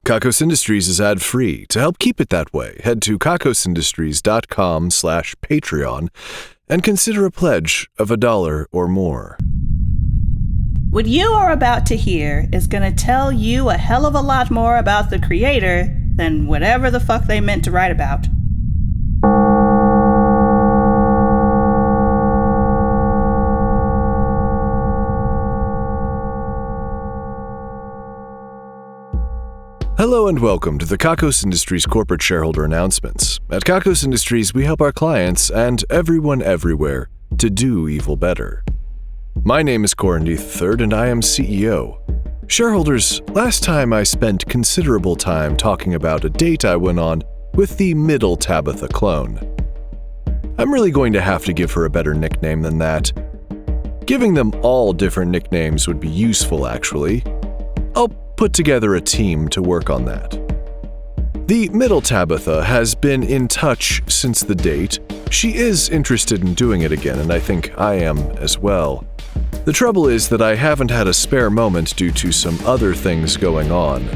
Kakos Industries is ad-free. To help keep it that way, head to kakosindustries.com/Patreon and consider a pledge of $1 or more. What you are about to hear is going to tell you a hell of a lot more about the creator than whatever the fuck they meant to write about. Hello and welcome to the Kakos Industries corporate shareholder announcements. At Kakos Industries, we help our clients and everyone everywhere to do evil better. My name is Conrad Miszuk and I am CEO. Shareholders, last time I spent considerable time talking about a date I went on with the Middle Tabitha clone. I'm really going to have to give her a better nickname than that. Giving them all different nicknames would be useful, actually. I'll put together a team to work on that. The Middle Tabitha has been in touch since the date. She is interested in doing it again, and I think I am as well. The trouble is that I haven't had a spare moment due to some other things going on.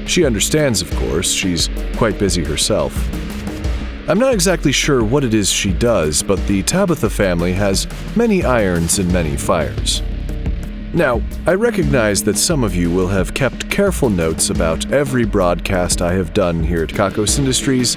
She understands, of course, she's quite busy herself. I'm not exactly sure what it is she does, but the Tabitha family has many irons and many fires. Now, I recognize that some of you will have kept careful notes about every broadcast I have done here at Kakos Industries,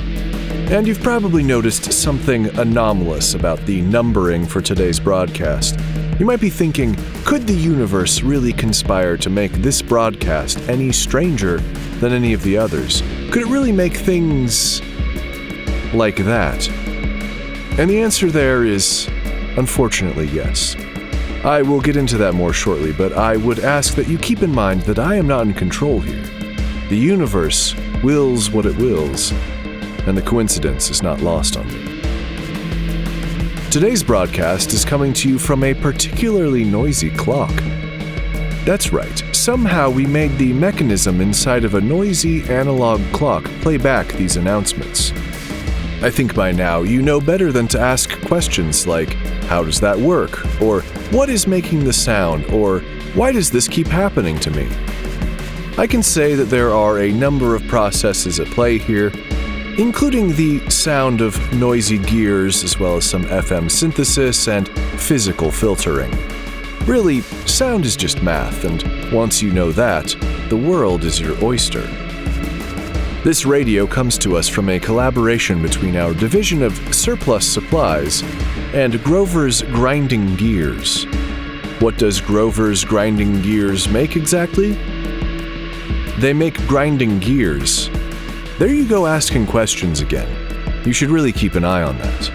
and you've probably noticed something anomalous about the numbering for today's broadcast. You might be thinking, could the universe really conspire to make this broadcast any stranger than any of the others? Could it really make things like that? And the answer there is, unfortunately, yes. I will get into that more shortly, but I would ask that you keep in mind that I am not in control here. The universe wills what it wills, and the coincidence is not lost on me. Today's broadcast is coming to you from a particularly noisy clock. That's right, somehow we made the mechanism inside of a noisy analog clock play back these announcements. I think by now you know better than to ask questions like, how does that work? Or, what is making the sound? Or, why does this keep happening to me? I can say that there are a number of processes at play here, including the sound of noisy gears as well as some FM synthesis and physical filtering. Really, sound is just math, and once you know that, the world is your oyster. This radio comes to us from a collaboration between our division of surplus supplies and Grover's Grinding Gears. What does Grover's Grinding Gears make exactly? They make grinding gears. There you go asking questions again. You should really keep an eye on that.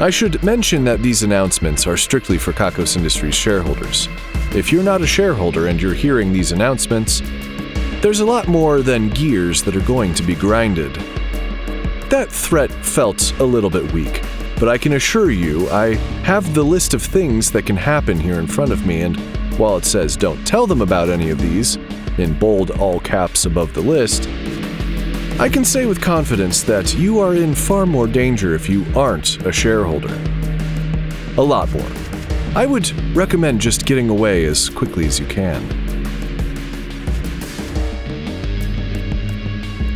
I should mention that these announcements are strictly for Kakos Industries shareholders. If you're not a shareholder and you're hearing these announcements, there's a lot more than gears that are going to be grinded. That threat felt a little bit weak, but I can assure you I have the list of things that can happen here in front of me, and while it says don't tell them about any of these, in bold all caps above the list, I can say with confidence that you are in far more danger if you aren't a shareholder. A lot more. I would recommend just getting away as quickly as you can.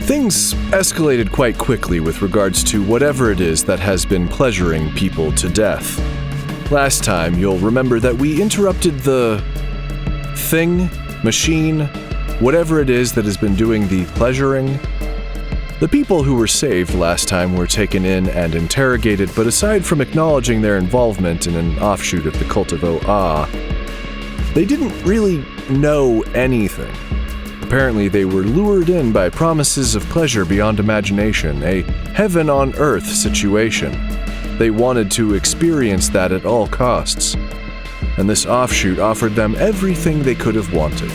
Things escalated quite quickly with regards to whatever it is that has been pleasuring people to death. Last time, you'll remember that we interrupted the thing, machine, whatever it is that has been doing the pleasuring. The people who were saved last time were taken in and interrogated, but aside from acknowledging their involvement in an offshoot of the Cult of Ohh Ahh, they didn't really know anything. Apparently, they were lured in by promises of pleasure beyond imagination, a heaven-on-earth situation. They wanted to experience that at all costs, and this offshoot offered them everything they could have wanted.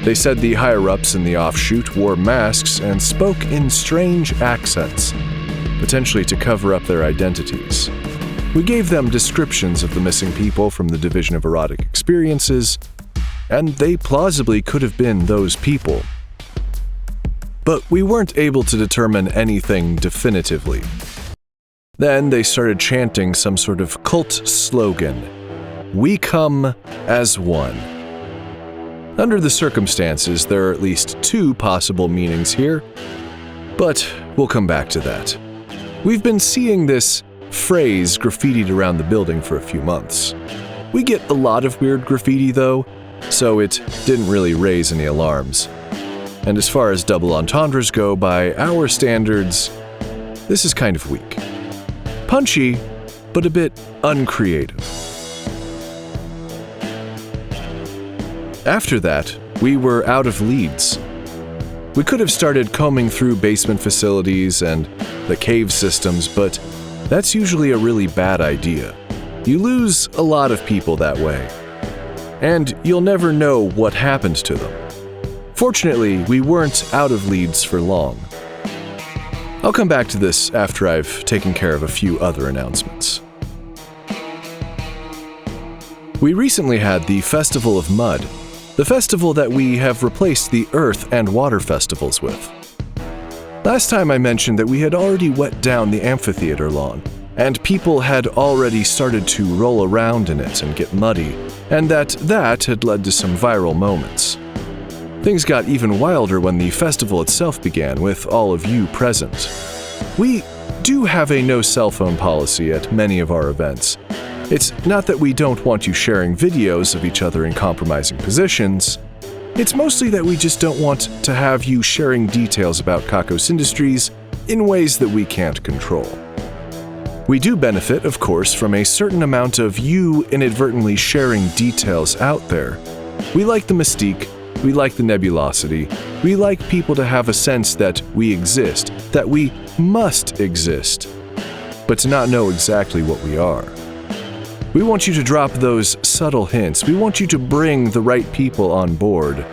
They said the higher-ups in the offshoot wore masks and spoke in strange accents, potentially to cover up their identities. We gave them descriptions of the missing people from the Division of Erotic Experiences, and they plausibly could have been those people. But we weren't able to determine anything definitively. Then they started chanting some sort of cult slogan, "We come as one." Under the circumstances, there are at least two possible meanings here, but we'll come back to that. We've been seeing this phrase graffitied around the building for a few months. We get a lot of weird graffiti though, so it didn't really raise any alarms. And as far as double entendres go by our standards, this is kind of weak. Punchy, but a bit uncreative. After that, we were out of leads. We could have started combing through basement facilities and the cave systems, but that's usually a really bad idea. You lose a lot of people that way, and you'll never know what happened to them. Fortunately, we weren't out of leads for long. I'll come back to this after I've taken care of a few other announcements. We recently had the Festival of Mud, the festival that we have replaced the Earth and Water festivals with. Last time I mentioned that we had already wet down the amphitheater lawn, and people had already started to roll around in it and get muddy, and that had led to some viral moments. Things got even wilder when the festival itself began, with all of you present. We do have a no cell phone policy at many of our events. It's not that we don't want you sharing videos of each other in compromising positions. It's mostly that we just don't want to have you sharing details about Kakos Industries in ways that we can't control. We do benefit, of course, from a certain amount of you inadvertently sharing details out there. We like the mystique, we like the nebulosity, we like people to have a sense that we exist, that we must exist, but to not know exactly what we are. We want you to drop those subtle hints. We want you to bring the right people on board.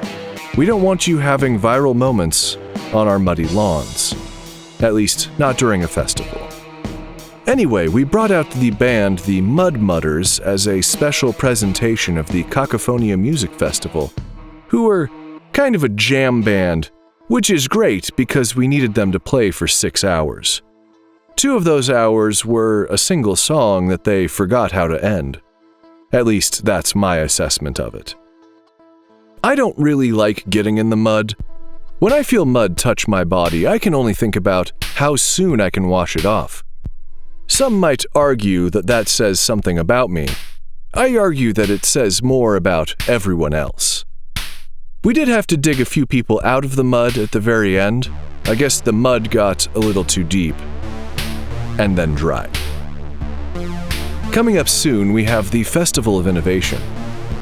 We don't want you having viral moments on our muddy lawns. At least, not during a festival. Anyway, we brought out the band the Mud Mudders as a special presentation of the Cacophonia Music Festival, who were kind of a jam band, which is great because we needed them to play for 6 hours. 2 of those hours were a single song that they forgot how to end. At least, that's my assessment of it. I don't really like getting in the mud. When I feel mud touch my body, I can only think about how soon I can wash it off. Some might argue that that says something about me. I argue that it says more about everyone else. We did have to dig a few people out of the mud at the very end. I guess the mud got a little too deep. And then dry. Coming up soon, we have the Festival of Innovation.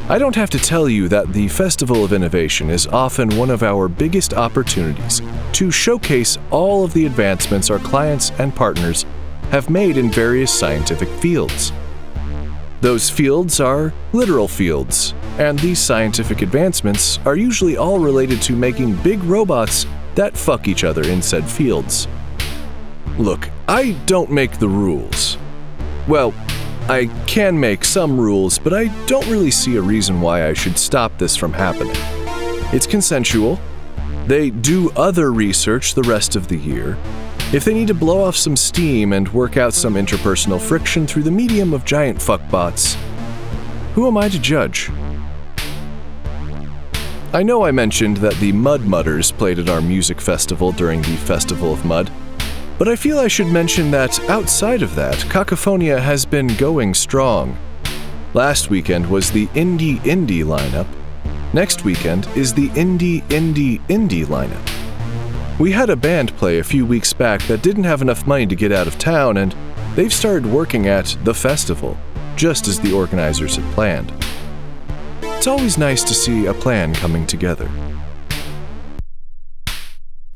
I don't have to tell you that the Festival of Innovation is often one of our biggest opportunities to showcase all of the advancements our clients and partners have made in various scientific fields. Those fields are literal fields, and these scientific advancements are usually all related to making big robots that fuck each other in said fields. Look, I don't make the rules. Well, I can make some rules, but I don't really see a reason why I should stop this from happening. It's consensual. They do other research the rest of the year. If they need to blow off some steam and work out some interpersonal friction through the medium of giant fuckbots, who am I to judge? I know I mentioned that the Mud Mudders played at our music festival during the Festival of Mud, but I feel I should mention that outside of that, Cacophonia has been going strong. Last weekend was the Indie lineup. Next weekend is the Indie lineup. We had a band play a few weeks back that didn't have enough money to get out of town, and they've started working at the festival, just as the organizers had planned. It's always nice to see a plan coming together.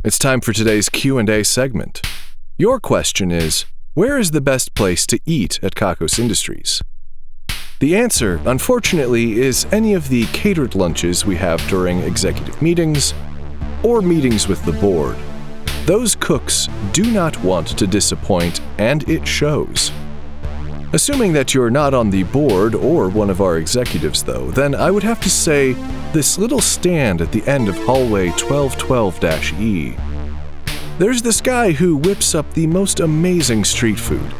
It's time for today's Q&A segment. Your question is, where is the best place to eat at Kakos Industries? The answer, unfortunately, is any of the catered lunches we have during executive meetings or meetings with the board. Those cooks do not want to disappoint, and it shows. Assuming that you're not on the board or one of our executives, though, then I would have to say this little stand at the end of hallway 1212-E. There's this guy who whips up the most amazing street food.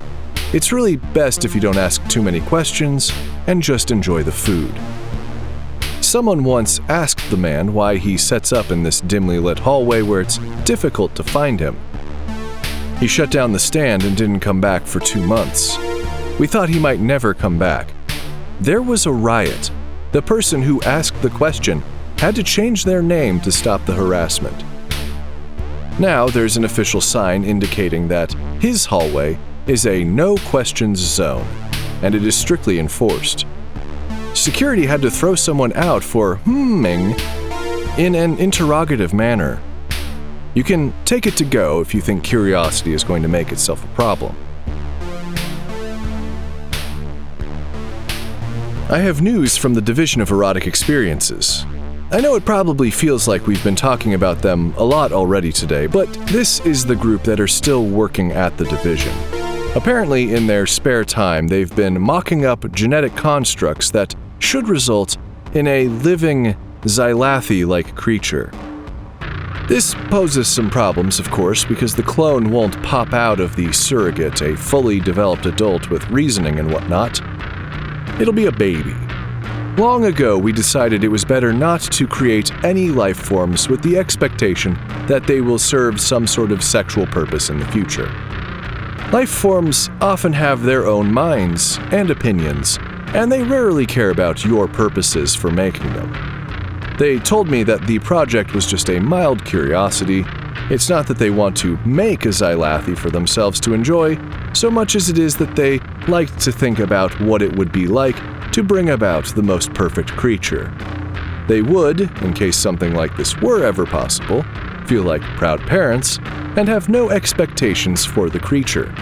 It's really best if you don't ask too many questions and just enjoy the food. Someone once asked the man why he sets up in this dimly lit hallway where it's difficult to find him. He shut down the stand and didn't come back for 2 months. We thought he might never come back. There was a riot. The person who asked the question had to change their name to stop the harassment. Now there's an official sign indicating that his hallway is a no-questions zone, and it is strictly enforced. Security had to throw someone out for "hmm"ing in an interrogative manner. You can take it to go if you think curiosity is going to make itself a problem. I have news from the Division of Erotic Experiences. I know it probably feels like we've been talking about them a lot already today, but this is the group that are still working at the division. Apparently, in their spare time, they've been mocking up genetic constructs that should result in a living Xylathi-like creature. This poses some problems, of course, because the clone won't pop out of the surrogate, a fully developed adult with reasoning and whatnot. It'll be a baby. Long ago, we decided it was better not to create any life forms with the expectation that they will serve some sort of sexual purpose in the future. Life forms often have their own minds and opinions, and they rarely care about your purposes for making them. They told me that the project was just a mild curiosity. It's not that they want to make a Xylathi for themselves to enjoy, so much as it is that they liked to think about what it would be like to bring about the most perfect creature. They would, in case something like this were ever possible, feel like proud parents and have no expectations for the creature.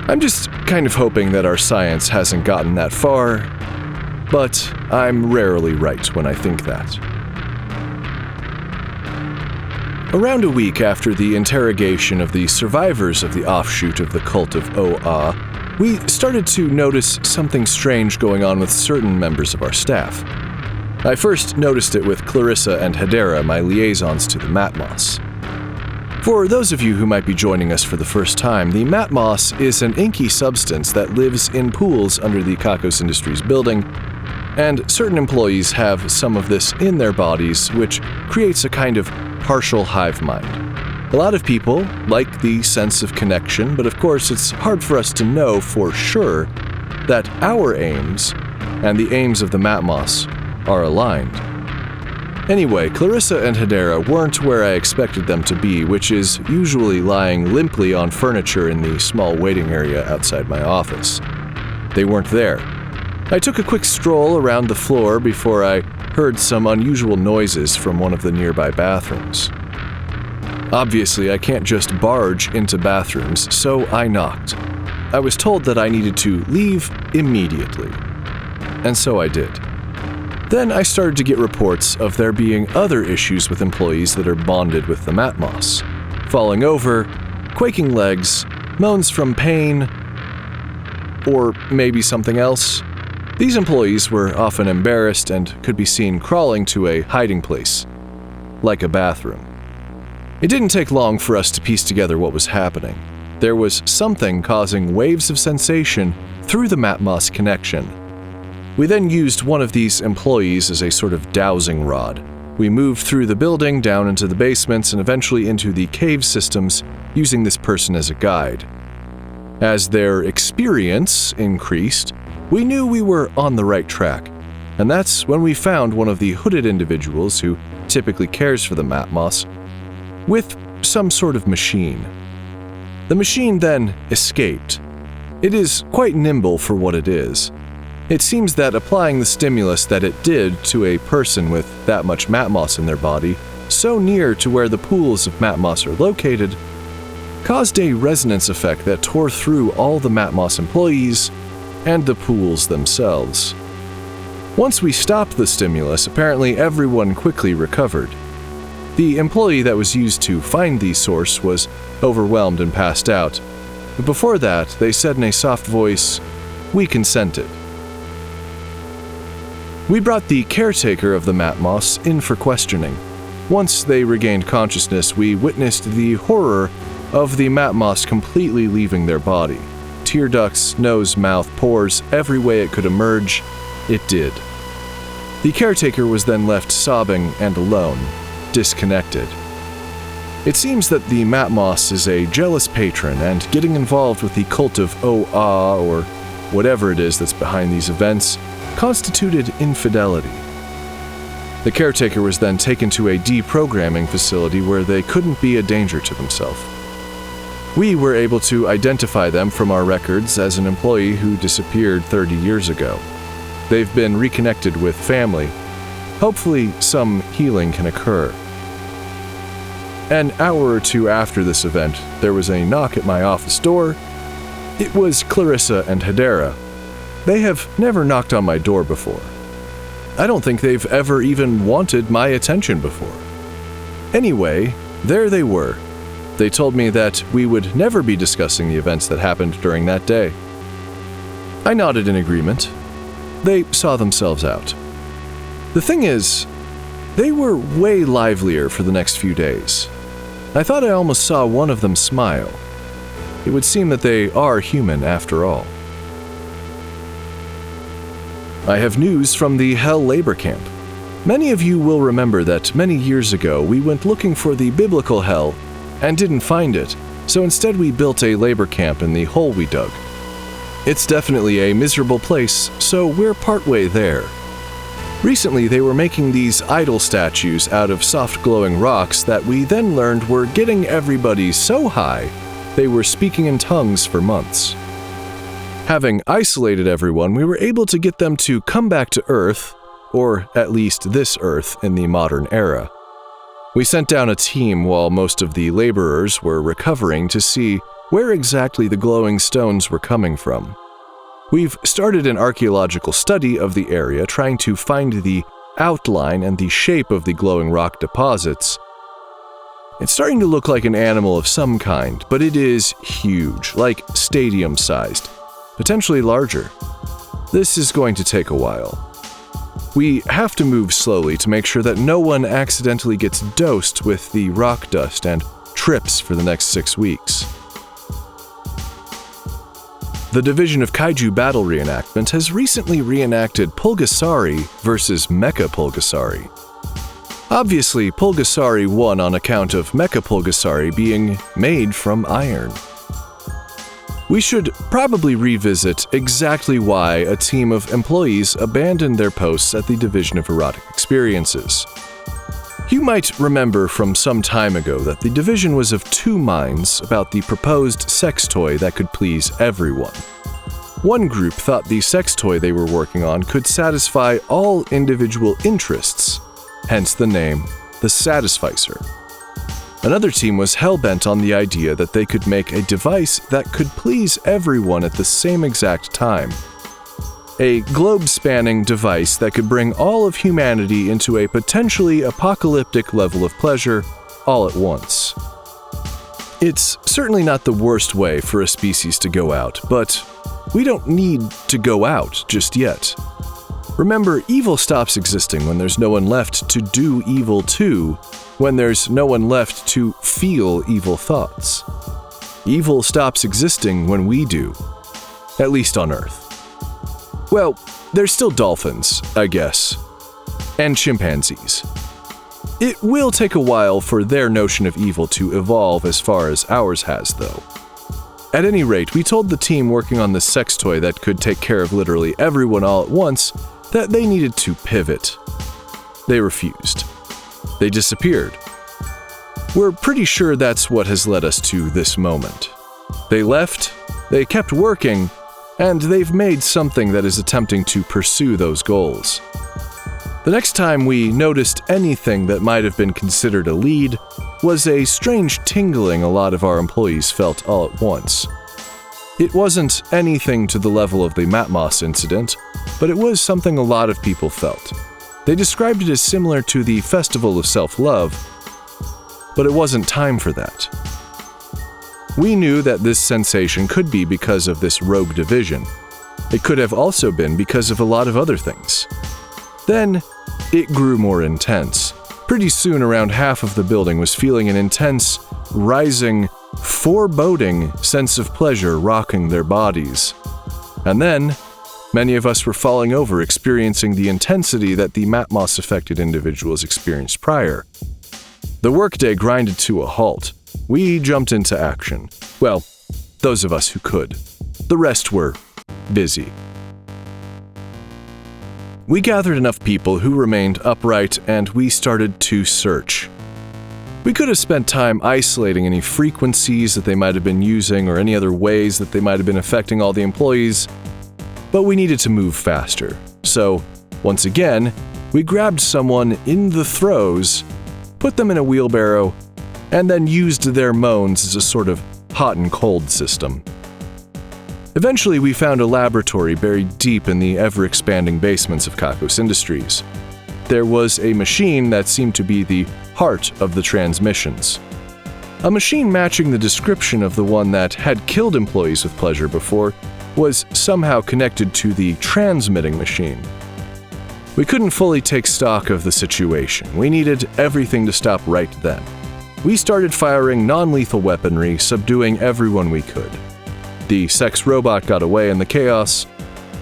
I'm just kind of hoping that our science hasn't gotten that far, but I'm rarely right when I think that. Around a week after the interrogation of the survivors of the offshoot of the Cult of Ohh Ahh, we started to notice something strange going on with certain members of our staff. I first noticed it with Clarissa and Hedera, my liaisons to the Matmos. For those of you who might be joining us for the first time, the Matmos is an inky substance that lives in pools under the Kakos Industries building, and certain employees have some of this in their bodies, which creates a kind of partial hive mind. A lot of people like the sense of connection, but of course it's hard for us to know for sure that our aims and the aims of the Matmos are aligned. Anyway, Clarissa and Hedera weren't where I expected them to be, which is usually lying limply on furniture in the small waiting area outside my office. They weren't there. I took a quick stroll around the floor before I heard some unusual noises from one of the nearby bathrooms. Obviously, I can't just barge into bathrooms, so I knocked. I was told that I needed to leave immediately. And so I did. Then I started to get reports of there being other issues with employees that are bonded with the Matmos. Falling over, quaking legs, moans from pain, or maybe something else. These employees were often embarrassed and could be seen crawling to a hiding place, like a bathroom. It didn't take long for us to piece together what was happening. There was something causing waves of sensation through the Matmos connection. We then used one of these employees as a sort of dowsing rod. We moved through the building, down into the basements, and eventually into the cave systems, using this person as a guide. As their experience increased, we knew we were on the right track, and that's when we found one of the hooded individuals who typically cares for the Matmos with some sort of machine. The machine then escaped. It is quite nimble for what it is. It seems that applying the stimulus that it did to a person with that much Matmos in their body, so near to where the pools of Matmos are located, caused a resonance effect that tore through all the Matmos employees and the pools themselves. Once we stopped the stimulus, apparently everyone quickly recovered. The employee that was used to find the source was overwhelmed and passed out, but before that, they said in a soft voice, "We consented." We brought the caretaker of the Matmos in for questioning. Once they regained consciousness, we witnessed the horror of the Matmos completely leaving their body. Tear ducts, nose, mouth, pores, every way it could emerge, it did. The caretaker was then left sobbing and alone, disconnected. It seems that the Matmos is a jealous patron, and getting involved with the Cult of Ohh Ahh, or whatever it is that's behind these events, constituted infidelity. The caretaker was then taken to a deprogramming facility where they couldn't be a danger to themselves. We were able to identify them from our records as an employee who disappeared 30 years ago. They've been reconnected with family. Hopefully, some healing can occur. An hour or two after this event, there was a knock at my office door. It was Clarissa and Hedera. They have never knocked on my door before. I don't think they've ever even wanted my attention before. Anyway, there they were. They told me that we would never be discussing the events that happened during that day. I nodded in agreement. They saw themselves out. The thing is, they were way livelier for the next few days. I thought I almost saw one of them smile. It would seem that they are human after all. I have news from the Hell labor camp. Many of you will remember that many years ago we went looking for the biblical hell and didn't find it, so instead we built a labor camp in the hole we dug. It's definitely a miserable place, so we're partway there. Recently, they were making these idol statues out of soft glowing rocks that we then learned were getting everybody so high they were speaking in tongues for months. Having isolated everyone, we were able to get them to come back to Earth, or at least this Earth in the modern era. We sent down a team while most of the laborers were recovering to see where exactly the glowing stones were coming from. We've started an archaeological study of the area, trying to find the outline and the shape of the glowing rock deposits. It's starting to look like an animal of some kind, but it is huge, like stadium-sized, potentially larger. This is going to take a while. We have to move slowly to make sure that no one accidentally gets dosed with the rock dust and trips for the next 6 weeks. The Division of Kaiju Battle Reenactment has recently reenacted Pulgasari versus Mecha Pulgasari. Obviously, Pulgasari won on account of Mecha Pulgasari being made from iron. We should probably revisit exactly why a team of employees abandoned their posts at the Division of Erotic Experiences. You might remember from some time ago that the division was of two minds about the proposed sex toy that could please everyone. One group thought the sex toy they were working on could satisfy all individual interests, hence the name, the Satisficer. Another team was hell-bent on the idea that they could make a device that could please everyone at the same exact time. A globe-spanning device that could bring all of humanity into a potentially apocalyptic level of pleasure all at once. It's certainly not the worst way for a species to go out, but we don't need to go out just yet. Remember, evil stops existing when there's no one left to do evil to, when there's no one left to feel evil thoughts. Evil stops existing when we do, at least on Earth. Well, there's still dolphins, I guess, and chimpanzees. It will take a while for their notion of evil to evolve as far as ours has, though. At any rate, we told the team working on this sex toy that could take care of literally everyone all at once that they needed to pivot. They refused. They disappeared. We're pretty sure that's what has led us to this moment. They left, they kept working, and they've made something that is attempting to pursue those goals. The next time we noticed anything that might have been considered a lead was a strange tingling a lot of our employees felt all at once. It wasn't anything to the level of the Matmos incident, but it was something a lot of people felt. They described it as similar to the Festival of Self-Love, but it wasn't time for that. We knew that this sensation could be because of this rogue division. It could have also been because of a lot of other things. Then, it grew more intense. Pretty soon, around half of the building was feeling an intense, rising, foreboding sense of pleasure rocking their bodies. And then, Many of us were falling over, experiencing the intensity that the Matmos-affected individuals experienced prior. The workday grinded to a halt. We jumped into action. Well, those of us who could. The rest were busy. We gathered enough people who remained upright, and we started to search. We could have spent time isolating any frequencies that they might have been using or any other ways that they might have been affecting all the employees, but we needed to move faster. So, once again, we grabbed someone in the throes, put them in a wheelbarrow, and then used their moans as a sort of hot and cold system. Eventually, we found a laboratory buried deep in the ever-expanding basements of Kakos Industries. There was a machine that seemed to be the heart of the transmissions. A machine matching the description of the one that had killed employees with pleasure before was somehow connected to the transmitting machine. We couldn't fully take stock of the situation. We needed everything to stop right then. We started firing non-lethal weaponry, subduing everyone we could. The sex robot got away in the chaos,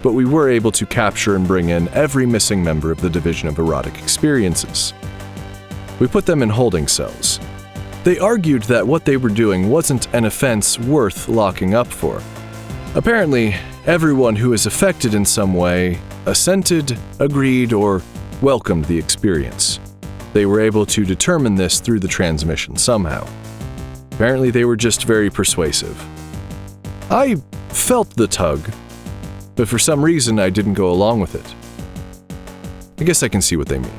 but we were able to capture and bring in every missing member of the Division of Erotic Experiences. We put them in holding cells. They argued that what they were doing wasn't an offense worth locking up for. Apparently, everyone who is affected in some way assented, agreed, or welcomed the experience. They were able to determine this through the transmission somehow. Apparently, they were just very persuasive. I felt the tug, but for some reason I didn't go along with it. I guess I can see what they mean.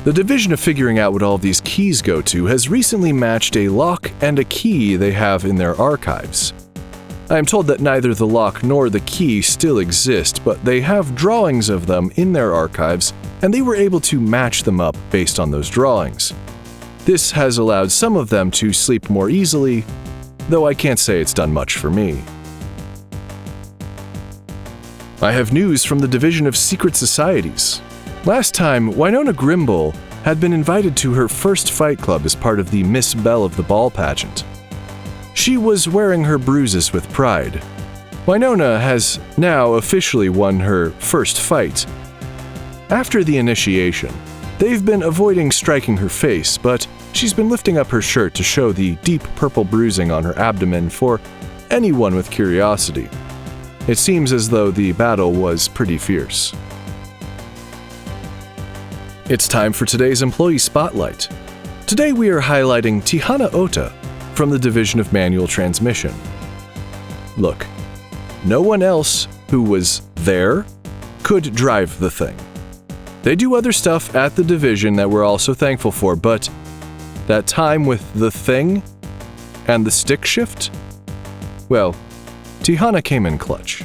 The division of figuring out what all of these keys go to has recently matched a lock and a key they have in their archives. I am told that neither the lock nor the key still exist, but they have drawings of them in their archives, and they were able to match them up based on those drawings. This has allowed some of them to sleep more easily, though I can't say it's done much for me. I have news from the Division of Secret Societies. Last time, Winona Grimble had been invited to her first fight club as part of the Miss Belle of the Ball pageant. She was wearing her bruises with pride. Winona has now officially won her first fight. After the initiation, they've been avoiding striking her face, but she's been lifting up her shirt to show the deep purple bruising on her abdomen for anyone with curiosity. It seems as though the battle was pretty fierce. It's time for today's Employee Spotlight. Today we are highlighting Tihana Ota from the Division of Manual Transmission. Look, no one else who was there could drive the thing. They do other stuff at the division that we're also thankful for, but that time with the thing and the stick shift? Well, Tihana came in clutch.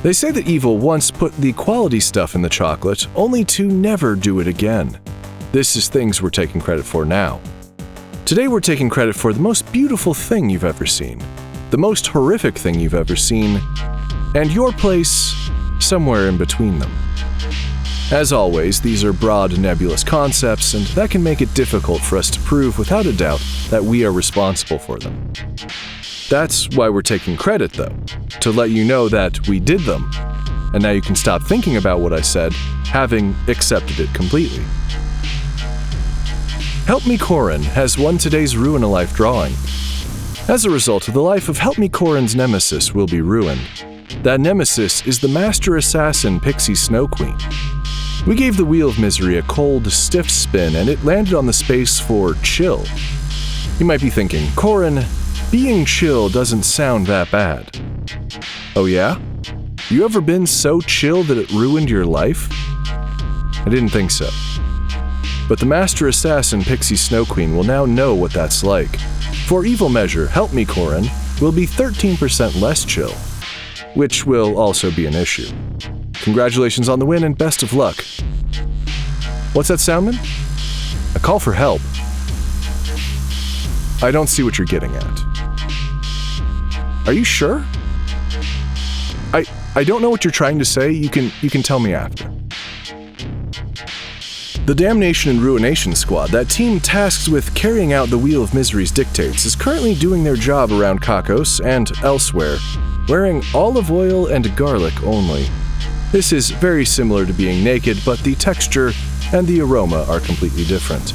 They say that evil once put the quality stuff in the chocolate, only to never do it again. This is things we're taking credit for now. Today we're taking credit for the most beautiful thing you've ever seen, the most horrific thing you've ever seen, and your place somewhere in between them. As always, these are broad, nebulous concepts, and that can make it difficult for us to prove without a doubt that we are responsible for them. That's why we're taking credit, though, to let you know that we did them, and now you can stop thinking about what I said, having accepted it completely. Helpmecorin has won today's Ruin a Life drawing. As a result, the life of Helpmecorin's nemesis will be ruined. That nemesis is the master assassin Pixie Snow Queen. We gave the Wheel of Misery a cold, stiff spin, and it landed on the space for chill. You might be thinking, Corin, being chill doesn't sound that bad. Oh yeah? You ever been so chill that it ruined your life? I didn't think so. But the Master Assassin Pixie Snow Queen will now know what that's like. For evil measure, Helpmecorin will be 13% less chill, which will also be an issue. Congratulations on the win and best of luck. What's that, Soundman? A call for help. I don't see what you're getting at. Are you sure? I don't know what you're trying to say. You can tell me after. The Damnation and Ruination Squad, that team tasked with carrying out the Wheel of Misery's dictates, is currently doing their job around Kakos and elsewhere, wearing olive oil and garlic only. This is very similar to being naked, but the texture and the aroma are completely different.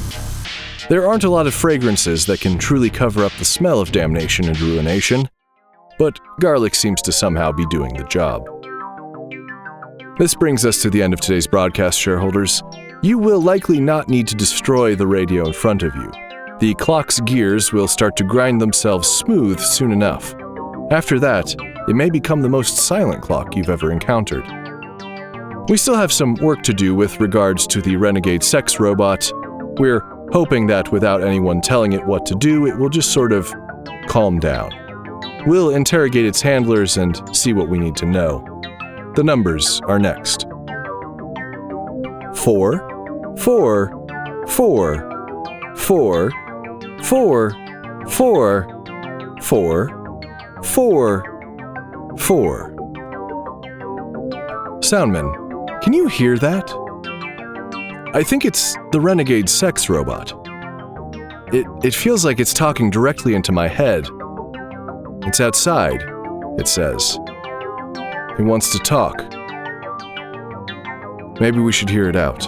There aren't a lot of fragrances that can truly cover up the smell of Damnation and Ruination, but garlic seems to somehow be doing the job. This brings us to the end of today's broadcast, shareholders. You will likely not need to destroy the radio in front of you. The clock's gears will start to grind themselves smooth soon enough. After that, it may become the most silent clock you've ever encountered. We still have some work to do with regards to the renegade sex robot. We're hoping that without anyone telling it what to do, it will just sort of calm down. We'll interrogate its handlers and see what we need to know. The numbers are next. 4, 4, 4, 4, 4, 4, 4, 4, 4. Soundman, can you hear that? I think it's the renegade sex robot. It feels like it's talking directly into my head. It's outside, it says. It wants to talk. Maybe we should hear it out.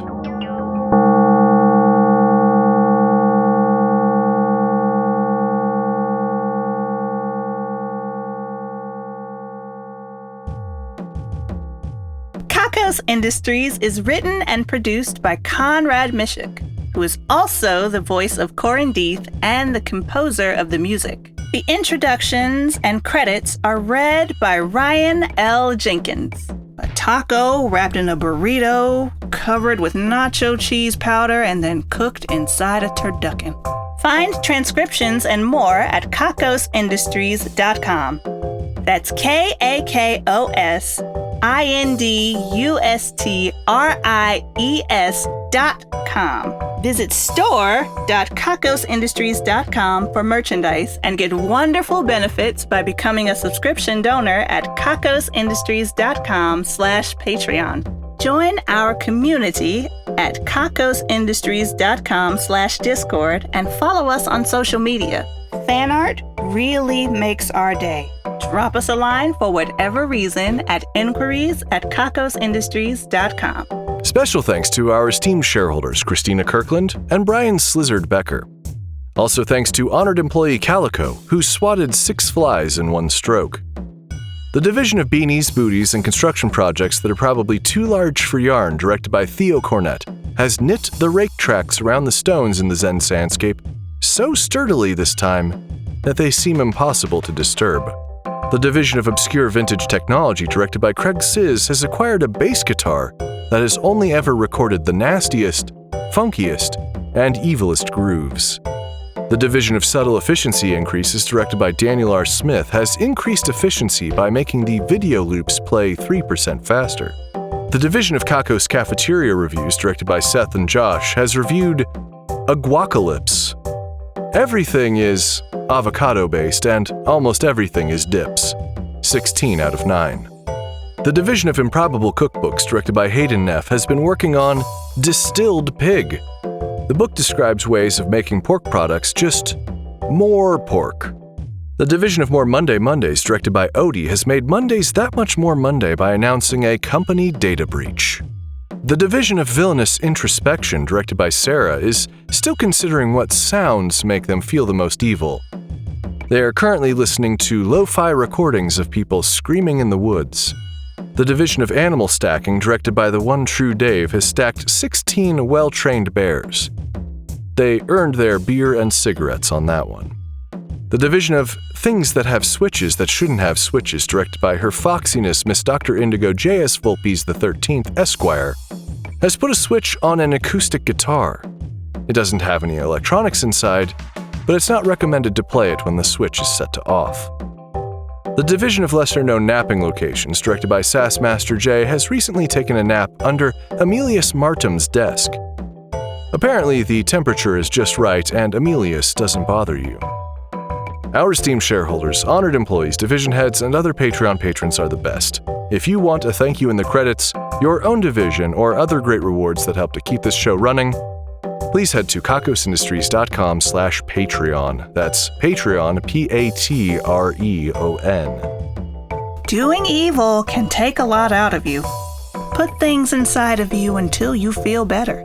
Kakos Industries is written and produced by Conrad Miszuk, who is also the voice of Corin Deeth and the composer of the music. The introductions and credits are read by Ryan L. Jenkins. A taco wrapped in a burrito, covered with nacho cheese powder, and then cooked inside a turducken. Find transcriptions and more at kakosindustries.com. That's KAKOSINDUSTRIES.com. Visit store.kakosindustries.com for merchandise and get wonderful benefits by becoming a subscription donor at kakosindustries.com/Patreon. Join our community at kakosindustries.com/Discord and follow us on social media. Fan art really makes our day. Drop us a line for whatever reason at inquiries@kakosindustries.com. Special thanks to our esteemed shareholders Christina Kirkland and Brian Slizzard Becker. Also thanks to honored employee Calico, who swatted 6 flies in one stroke. The division of beanies, booties, and construction projects that are probably too large for yarn, directed by Theo Cornett, has knit the rake tracks around the stones in the Zen sandscape so sturdily this time that they seem impossible to disturb. The division of obscure vintage technology, directed by Craig Sizz, has acquired a bass guitar that has only ever recorded the nastiest, funkiest, and evilest grooves. The division of subtle efficiency increases, directed by Daniel R. Smith, has increased efficiency by making the video loops play 3% faster. The division of Kakos Cafeteria Reviews, directed by Seth and Josh, has reviewed a guacalypse. Everything is avocado-based, and almost everything is dips. 16 out of 9. The division of Improbable Cookbooks, directed by Hayden Neff, has been working on Distilled Pig. The book describes ways of making pork products just more pork. The division of More Monday Mondays, directed by Odie, has made Mondays that much more Monday by announcing a company data breach. The division of Villainous Introspection, directed by Sarah, is still considering what sounds make them feel the most evil. They are currently listening to lo-fi recordings of people screaming in the woods. The division of Animal Stacking, directed by the one true Dave, has stacked 16 well-trained bears. They earned their beer and cigarettes on that one. The division of Things That Have Switches That Shouldn't Have Switches, directed by Her Foxiness Miss Dr. Indigo J.S. Volpes XIII, Esquire, has put a switch on an acoustic guitar. It doesn't have any electronics inside, but it's not recommended to play it when the switch is set to off. The division of lesser-known napping locations, directed by Sassmaster J, has recently taken a nap under Emilius Martum's desk. Apparently, the temperature is just right and Emilius doesn't bother you. Our esteemed shareholders, honored employees, division heads, and other Patreon patrons are the best. If you want a thank you in the credits, your own division, or other great rewards that help to keep this show running, please head to kakosindustries.com/Patreon. That's Patreon, Patreon. Doing evil can take a lot out of you. Put things inside of you until you feel better.